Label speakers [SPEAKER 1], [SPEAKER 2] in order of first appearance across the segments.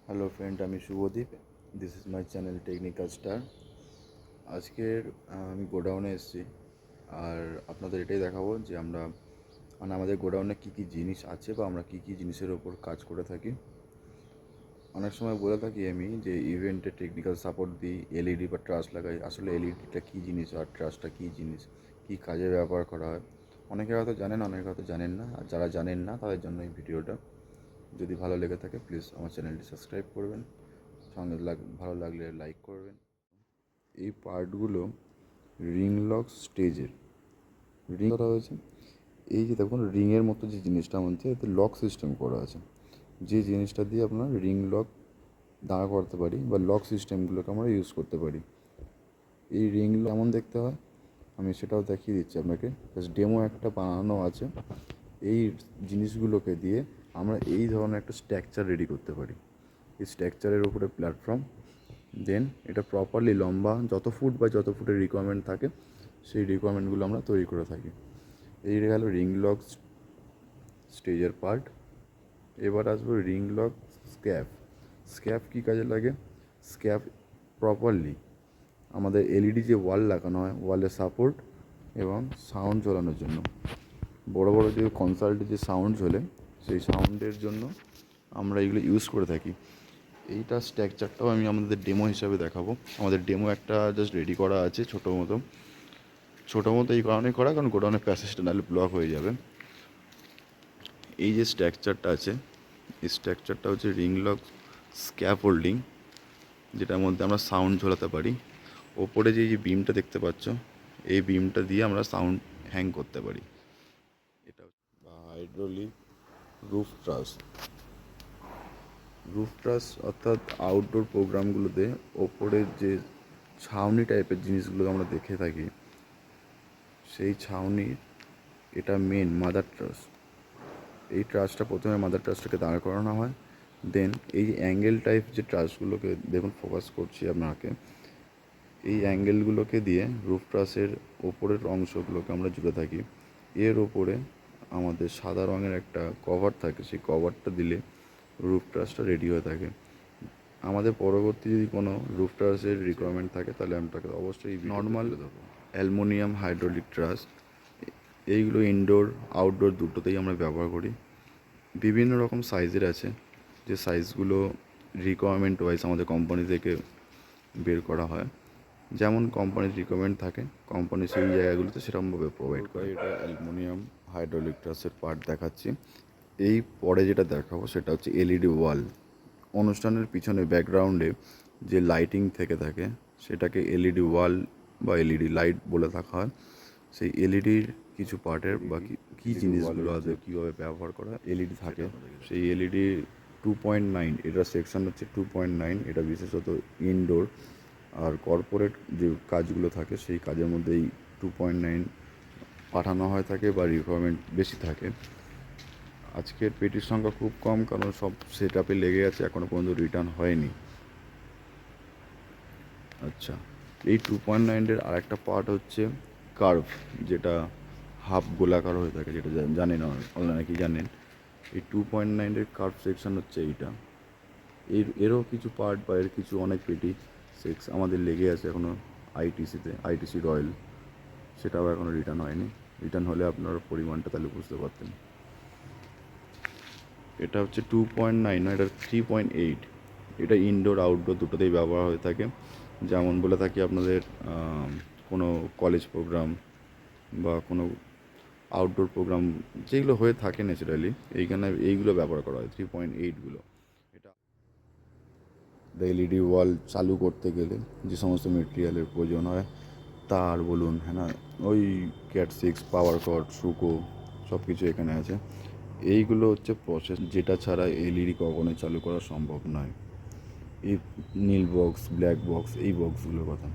[SPEAKER 1] Hello friend, আমি Shubhadeep. This is my channel Technical Star. আজকের আমি গোডাউনে এসেছি, আর আপনাদের এটাই দেখাবো যে আমাদের গোডাউনে কী কী জিনিস আছে বা আমরা কী কী জিনিসের ওপর কাজ করে থাকি। অনেক সময় বলে থাকি আমি যে ইভেন্টে টেকনিক্যাল সাপোর্ট দিই, এলইডি বা ট্রাস লাগাই। আসলে এলইডিটা কী জিনিস আর ট্রাসটা কী জিনিস, কী কাজে ব্যবহার করা হয়, অনেকে হয়তো জানেন, অনেকে হয়তো জানেন না। আর যারা জানেন না তাদের জন্য এই ভিডিওটা। যদি ভালো লেগে থাকে প্লিজ আমার চ্যানেলটি সাবস্ক্রাইব করবেন, সঙ্গে ভালো লাগলে লাইক করবেন। এই পার্টগুলো রিং লক স্টেজের রিং করা হয়েছে। এই যে দেখুন, রিংয়ের মতো যে জিনিসটা মধ্যে এতে লক সিস্টেম করা আছে, যে জিনিসটা দিয়ে আপনার রিং লক দাঁড়া করতে পারি বা লক সিস্টেমগুলোকে আমরা ইউজ করতে পারি। এই রিং কেমন দেখতে হয় আমি সেটাও দেখিয়ে দিচ্ছি আপনাকে। জাস্ট ডেমো একটা বানানো আছে। এই জিনিসগুলোকে দিয়ে আমরা এই ধরনের একটা স্ট্রাকচার রেডি করতে পারি। এই স্ট্রাকচারের উপরে প্ল্যাটফর্ম, দেন এটা প্রপারলি লম্বা যত ফুট বা যত ফুটের রিকোয়ারমেন্ট থাকে সেই রিকোয়ারমেন্টগুলো আমরা তৈরি করে থাকি। এই গেল রিং লক স্টেজের পার্ট। এবার আসবো রিং লক স্ক্যাপ। স্ক্যাপ কী কাজে লাগে? স্ক্যাপ প্রপারলি আমাদের এলইডি যে ওয়াল লাগানো হয়, ওয়ালে সাপোর্ট এবং সাউন্ড ঝোলানোর জন্য, বড় বড় যে কনসার্টে যে সাউন্ড ঝোলে সেই সাউন্ডের জন্য আমরা এগুলো ইউজ করে থাকি। এইটা স্ট্রাকচারটাও আমি আমাদের ডেমো হিসাবে দেখাবো। আমাদের ডেমো একটা জাস্ট রেডি করা আছে ছোটো মতো এই কারণেই করা, কারণ গোডাউনের প্যাসেজটা নাহলে ব্লক হয়ে যাবে। এই যে স্ট্রাকচারটা আছে, এই স্ট্রাকচারটা হচ্ছে রিং লক স্ক্যাপ হোল্ডিং, যেটার মধ্যে আমরা সাউন্ড ঝোলাতে পারি। ওপরে যে বিমটা দেখতে পাচ্ছ, এই বিমটা দিয়ে আমরা সাউন্ড হ্যাং করতে পারি। এটা বা হাইড্রোলিক রুফ ট্রাস অর্থাৎ আউটডোর প্রোগ্রামগুলোতে ওপরের যে ছাউনি টাইপের জিনিসগুলো আমরা দেখে থাকি, সেই ছাউনির এটা মেন মাদার ট্রাস। এই ট্রাসটা প্রথমে মাদার ট্রাসটাকে দাঁড় করানো হয়, দেন এই অ্যাঙ্গেল টাইপ যে ট্রাসগুলোকে দেখুন, ফোকাস করছি আপনাকে, এই অ্যাঙ্গেলগুলোকে দিয়ে রুফ ট্রাসের ওপরের অংশগুলোকে আমরা জুড়ে থাকি। এর ওপরে আমাদের সাদা রঙের একটা কভার থাকে, সেই কভারটা দিলে রুফ ট্রাসটা রেডি হয়ে থাকে। আমাদের পরবর্তী যদি কোনো রুফ ট্রাসের রিকোয়ারমেন্ট থাকে তাহলে আপনাকে অবশ্যই নর্মাল অ্যালুমিনিয়াম হাইড্রোলিক ট্রাস, এইগুলো ইনডোর আউটডোর দুটোতেই আমরা ব্যবহার করি। বিভিন্ন রকম সাইজের আছে, যে সাইজগুলো রিকোয়ারমেন্ট ওয়াইজ আমাদের কোম্পানি থেকে বের করা হয়। যেমন কোম্পানির রিকোয়ারমেন্ট থাকে, কোম্পানি সেই জায়গাগুলোতে সেরকমভাবে প্রোভাইড করে। এটা অ্যালুমিনিয়াম হাইড্রোলিক ট্রাসের পার্ট দেখাচ্ছি। এই পরে যেটা দেখাবো সেটা হচ্ছে এলইডি ওয়াল। অনুষ্ঠানের পিছনে ব্যাকগ্রাউন্ডে যে লাইটিং থেকে থাকে সেটাকে এলইডি ওয়াল বা এলইডি লাইট বলে থাকা হয়। সেই এলইডির কিছু পার্টের বা কী জিনিসগুলো আছে, কীভাবে ব্যবহার করা এলইডি থাকে, সেই এলইডি 2.9, এটার সেকশন হচ্ছে 2.9। এটা বিশেষত ইনডোর আর কর্পোরেট যে কাজগুলো থাকে সেই কাজের মধ্যে এই 2.9 পাঠানো হয় থাকে বা রিকোয়ারমেন্ট বেশি থাকে। আজকের পেটির সংখ্যা খুব কম, কারণ সব সেট আপে লেগে আছে, এখনও পর্যন্ত রিটার্ন হয়নি। আচ্ছা, এই 2.9-এর আরেকটা পার্ট হচ্ছে কার্ভ, যেটা হাফ গোলাকার হয়ে থাকে, যেটা জানেন অনেকে জানেন। এই 2.9-এর কার্ভ সেকশন হচ্ছে এইটা। এরও কিছু পার্ট বা এর কিছু অনেক পেটি আমাদের লেগে আছে এখনও আইটিসি রয়্যাল, সেটাও এখনও রিটার্ন হয়নি। রিটার্ন হলে আপনার পরিমাণটা তাহলে বুঝতে পারতেন। এটা হচ্ছে 2.9, এটা 3.8। এটা ইনডোর আউটডোর দুটোতেই ব্যবহার হয়ে থাকে। যেমন বলে থাকি আপনাদের কোনো কলেজ প্রোগ্রাম বা কোনো আউটডোর প্রোগ্রাম যেগুলো হয়ে থাকে ন্যাচারালি, এইগুলো ব্যবহার করা হয় 3.8গুলো। এটা এলইডি ওয়াল চালু করতে গেলে যে সমস্ত মেটেরিয়ালের প্রয়োজন হয়, তার বলুন, হ্যাঁ না, ওই CAT6 পাওয়ার কর্ড সুকো সব কিছু এখানে আছে। এইগুলো হচ্ছে প্রসেস, যেটা ছাড়া এলইডি কখনোই চালু করা সম্ভব নয়। এই নীল বক্স, ব্ল্যাক বক্স, এই বক্সগুলোর কথা,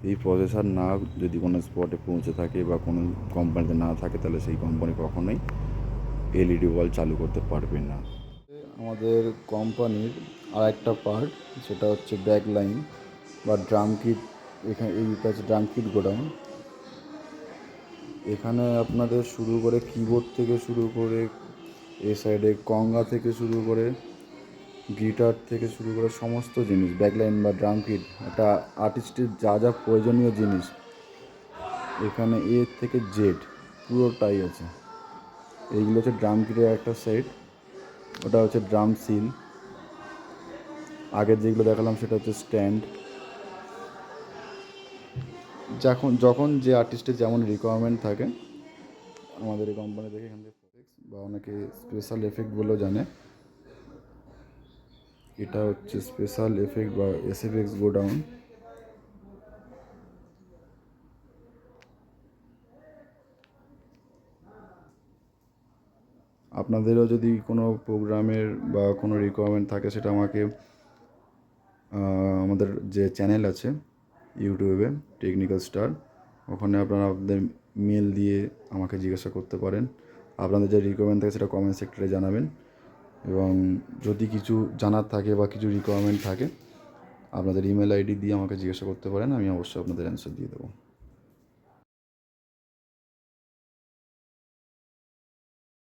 [SPEAKER 1] এই প্রসেসর না যদি কোনো স্পটে পৌঁছে থাকে বা কোনো কোম্পানিতে না থাকে, তাহলে সেই কোম্পানি কখনোই এলইডি ওয়াল চালু করতে পারবে না। আমাদের কোম্পানির আর একটা পার্ট, সেটা হচ্ছে ব্যাক লাইন বা ড্রাম কিট। এখানে এইটা হচ্ছে ড্রাম কিট গোডাউন। এখানে আপনাদের শুরু করে কিবোর্ড থেকে শুরু করে এ সাইডে কঙ্গা থেকে শুরু করে গিটার থেকে শুরু করে সমস্ত জিনিস, ব্যাকলাইন বা ড্রাম কিট, একটা আর্টিস্টের যা যা প্রয়োজনীয় জিনিস এখানে এ থেকে জেড পুরোটাই আছে। এইগুলো হচ্ছে ড্রাম কিটের একটা সেট, ওটা হচ্ছে ড্রাম সিল। আগের যেগুলো দেখালাম সেটা হচ্ছে স্ট্যান্ড। যখন যখন যে আর্টিস্টের যেমন রিকোয়ারমেন্ট থাকে আমাদের এই কোম্পানি থেকে এখান থেকে বা অনেকে স্পেশাল এফেক্ট বলেও জানে। এটা হচ্ছে স্পেশাল এফেক্ট বা এসএফএক্স গোডাউন। আপনাদেরও যদি কোনো প্রোগ্রামের বা কোনো রিকোয়ারমেন্ট থাকে সেটা আমাকে আমাদের যে চ্যানেল আছে ইউটিউবে টেকনিক্যাল স্টার, ওখানে আপনারা আপনাদের মেল দিয়ে আমাকে জিজ্ঞাসা করতে পারেন। আপনাদের যে রিকোয়ারমেন্ট থাকে সেটা কমেন্ট সেক্টরে জানাবেন, এবং যদি কিছু জানার থাকে বা কিছু রিকোয়ারমেন্ট থাকে আপনাদের ইমেল আইডি দিয়ে আমাকে জিজ্ঞাসা করতে পারেন, আমি অবশ্যই আপনাদের অ্যান্সার দিয়ে দেবো।